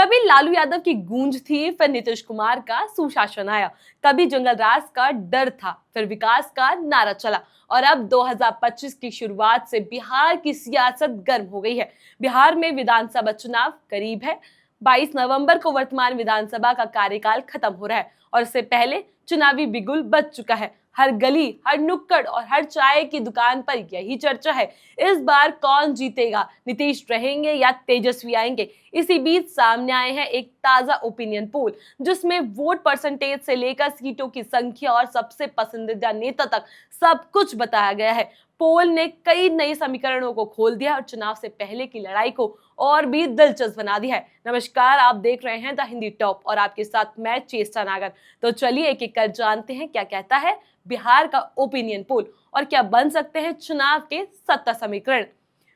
कभी लालू यादव की गूंज थी, फिर नीतीश कुमार का सुशासन आया। कभी जंगल राज का डर था, फिर विकास का नारा चला और अब 2025 की शुरुआत से बिहार की सियासत गर्म हो गई है। बिहार में विधानसभा चुनाव करीब है। 22 नवंबर को वर्तमान विधानसभा का कार्यकाल खत्म हो रहा है और इससे पहले चुनावी बिगुल बज चुका है। हर गली, हर नुक्कड़ और हर चाय की दुकान पर यही चर्चा है। इस बार कौन जीतेगा, नीतीश रहेंगे या तेजस्वी आएंगे? इसी बीच सामने आए हैं एक ताजा ओपिनियन पोल, जिसमें वोट परसेंटेज से लेकर सीटों की संख्या और सबसे पसंदीदा नेता तक सब कुछ बताया गया है। पोल ने कई नए समीकरणों को खोल दिया और चुनाव से पहले की लड़ाई को और भी दिलचस्प बना दिया है। नमस्कार, आप देख रहे हैं द हिंदी टॉप और आपके साथ मैं चेष्टा नागर। तो चलिए एक एक कर जानते हैं क्या कहता है बिहार का ओपिनियन पोल और क्या बन सकते हैं चुनाव के सत्ता समीकरण।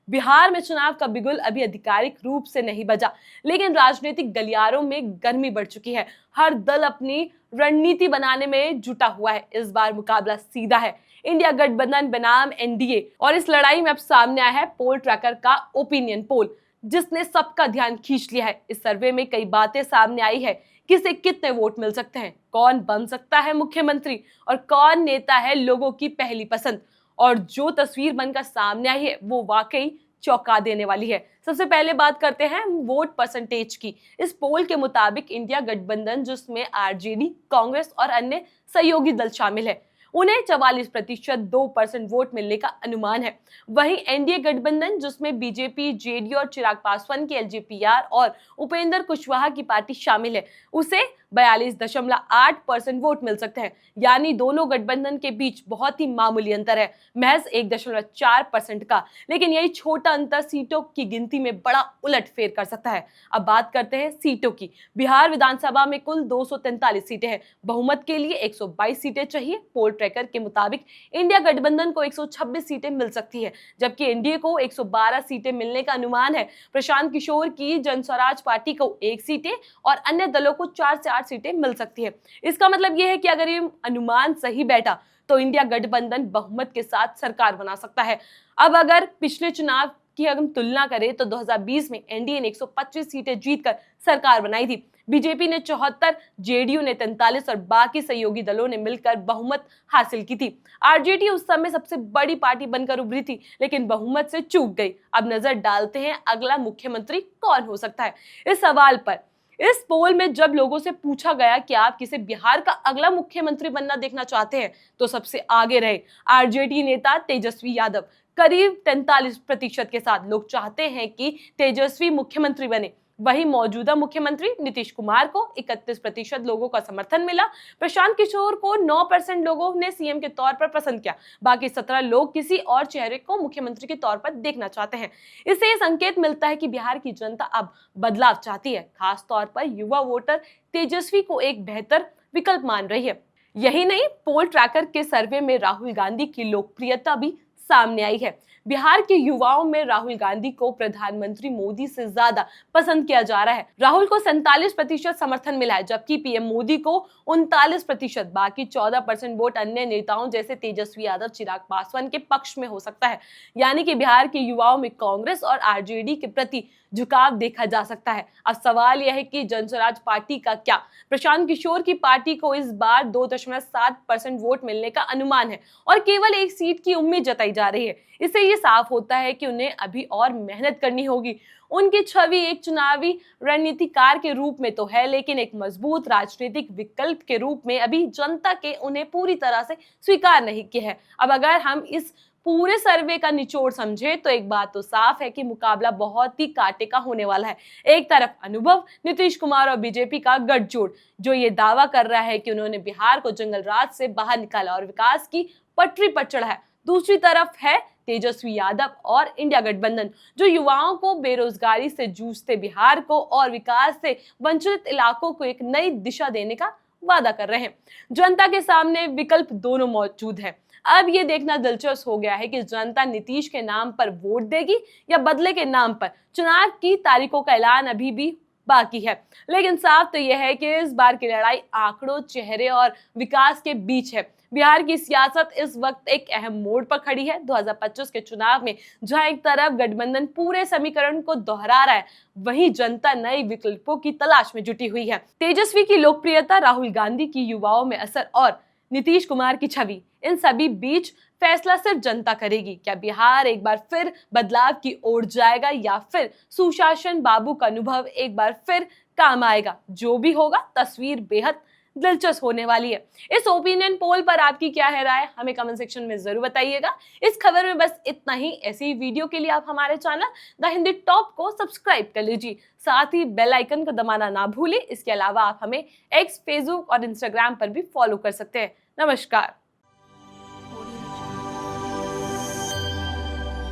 बिहार में चुनाव का बिगुल अभी आधिकारिक रूप से नहीं बजा, लेकिन राजनीतिक गलियारों में गर्मी बढ़ चुकी है। हर दल अपनी रणनीति बनाने में जुटा हुआ है। इस बार मुकाबला सीधा है, इंडिया गठबंधन बनाम एनडीए। और इस लड़ाई में अब सामने आया है पोल ट्रैकर का ओपिनियन पोल, जिसने सबका ध्यान खींच लिया है। इस सर्वे में कई बातें सामने आई है। किसे कितने वोट मिल सकते हैं, कौन बन सकता है मुख्यमंत्री और कौन नेता है लोगों की पहली पसंद। और जो तस्वीर बनकर सामने आई है वो वाकई चौंका देने वाली है। सबसे पहले बात करते हैं वोट परसेंटेज की। इस पोल के मुताबिक इंडिया गठबंधन, जिसमें आरजेडी, कांग्रेस और अन्य सहयोगी दल शामिल है, उन्हें 44% 2% वोट मिलने का अनुमान है। वहीं एनडीए गठबंधन, जिसमें बीजेपी, जेडीयू और चिराग पासवान की एलजेपीआर और उपेंद्र कुशवाहा की पार्टी शामिल है, उसे 42.8% वोट मिल सकते हैं। यानी दोनों गठबंधन के बीच बहुत ही मामूली अंतर है, महज 1.4% का। लेकिन यही छोटा अंतर सीटों की गिनती में बड़ा उलटफेर कर सकता है। अब बात करते हैं सीटों की। बिहार विधानसभा में कुल 243 सीटें हैं। बहुमत के लिए 122 सीटें चाहिए। पोल ट्रैकर के मुताबिक इंडिया गठबंधन को 126 सीटें मिल सकती है, जबकि एनडीए को 112 सीटें मिलने का अनुमान है। प्रशांत किशोर की जनस्वराज पार्टी को 1 सीटें और अन्य दलों को 4 से 8 सीटें मिल सकती है। इसका मतलब यह है कि अगर ये अनुमान सही बैठा तो इंडिया गठबंधन बहुमत के साथ सरकार बना सकता है। अब अगर पिछले चुनाव की हम तुलना करें तो 2020 में एनडीए ने 125 सीटें जीतकर सरकार बनाई थी। बीजेपी ने 74, जेडीयू ने 43 और बाकी सहयोगी दलों ने मिलकर बहुमत हासिल की थी। आरजेडी उस समय सबसे बड़ी पार्टी बनकर उभरी थी, लेकिन बहुमत से चूक गई। अब नजर डालते हैं अगला मुख्यमंत्री कौन हो सकता है। इस सवाल पर इस पोल में जब लोगों से पूछा गया कि आप किसे बिहार का अगला मुख्यमंत्री बनना देखना चाहते हैं, तो सबसे आगे रहे आरजेडी नेता तेजस्वी यादव। करीब 43% के साथ लोग चाहते हैं कि तेजस्वी मुख्यमंत्री बने। वहीं मौजूदा मुख्यमंत्री नीतीश कुमार को 31% लोगों का समर्थन मिला। प्रशांत किशोर को 9% लोगों ने सीएम के तौर पर पसंद किया। बाकी 17 लोग किसी और चेहरे को मुख्यमंत्री के तौर पर देखना चाहते हैं। इससे यह संकेत मिलता है कि बिहार की जनता अब बदलाव चाहती है। खास तौर पर युवा वोटर तेजस्वी को एक बेहतर विकल्प मान रही है। यही नहीं, पोल ट्रैकर के सर्वे में राहुल गांधी की लोकप्रियता भी सामने आई है। बिहार के युवाओं में राहुल गांधी को प्रधानमंत्री मोदी से ज्यादा पसंद किया जा रहा है। राहुल को 47% समर्थन मिला है, जबकि पीएम मोदी को 39%। बाकी 14% वोट अन्य नेताओं जैसे तेजस्वी यादव, चिराग पासवान के पक्ष में हो सकता है। यानी कि बिहार के युवाओं में कांग्रेस और आरजेडी के प्रति झुकाव देखा जा सकता है। अब सवाल यह है कि जनस्वराज पार्टी का क्या? प्रशांत किशोर की पार्टी को इस बार 2.7% वोट मिलने का अनुमान है और केवल 1 सीट की उम्मीद जताई जा रही है। इससे ये साफ होता है कि उन्हें अभी और मेहनत करनी होगी। उनकी छवि एक चुनावी रणनीतिकार के रूप में तो है, लेकिन एक मजबूत राजनीतिक विकल्प के रूप में अभी जनता के उन्हें पूरी तरह से स्वीकार नहीं किया है। अब अगर हम इस पूरे सर्वे का निचोड़ समझे तो एक बात तो साफ है कि मुकाबला बहुत ही कांटे का होने वाला है। एक तरफ अनुभव, नीतीश कुमार और बीजेपी का गठजोड़, जो ये दावा कर रहा है कि उन्होंने बिहार को जंगल राज से बाहर निकाला और विकास की पटरी पर चढ़ा है। दूसरी तरफ है तेजस्वी यादव और इंडिया गठबंधन, जो युवाओं को बेरोजगारी से जूझते बिहार को और विकास से वंचित इलाकों को एक नई दिशा देने का वादा कर रहे हैं। जनता के सामने विकल्प दोनों मौजूद हैं। अब ये देखना दिलचस्प हो गया है कि जनता नीतीश के नाम पर वोट देगी या बदले के नाम पर। चुनाव की तारीखों का ऐलान अभी भी बाकी है, लेकिन साफ तो यह है कि इस बार की लड़ाई आंकड़ों, चेहरे और विकास के बीच है। बिहार की सियासत इस वक्त एक अहम मोड़ पर खड़ी है। 2025 के चुनाव में जहां एक तरफ गठबंधन पूरे समीकरण को दोहरा रहा है, वहीं जनता नए विकल्पों की तलाश में जुटी हुई है। तेजस्वी की लोकप्रियता, राहुल गांधी की युवाओं में असर और नीतीश कुमार की छवि, इन सभी बीच फैसला सिर्फ जनता करेगी। क्या बिहार एक बार फिर बदलाव की ओर जाएगा या फिर सुशासन बाबू का अनुभव एक बार फिर काम आएगा? जो भी होगा, तस्वीर बेहद दिलचस्प होने वाली है। इस ओपिनियन पोल पर आपकी क्या है राय, हमें कमेंट सेक्शन में जरूर बताइएगा। इस खबर में बस इतना ही। ऐसी वीडियो के लिए आप हमारे चैनल द हिंदी टॉप को सब्सक्राइब कर लीजिए, साथ ही बेल आइकन को दबाना ना भूलें। इसके अलावा आप हमें एक्स, फेसबुक और इंस्टाग्राम पर भी फॉलो कर सकते हैं। नमस्कार।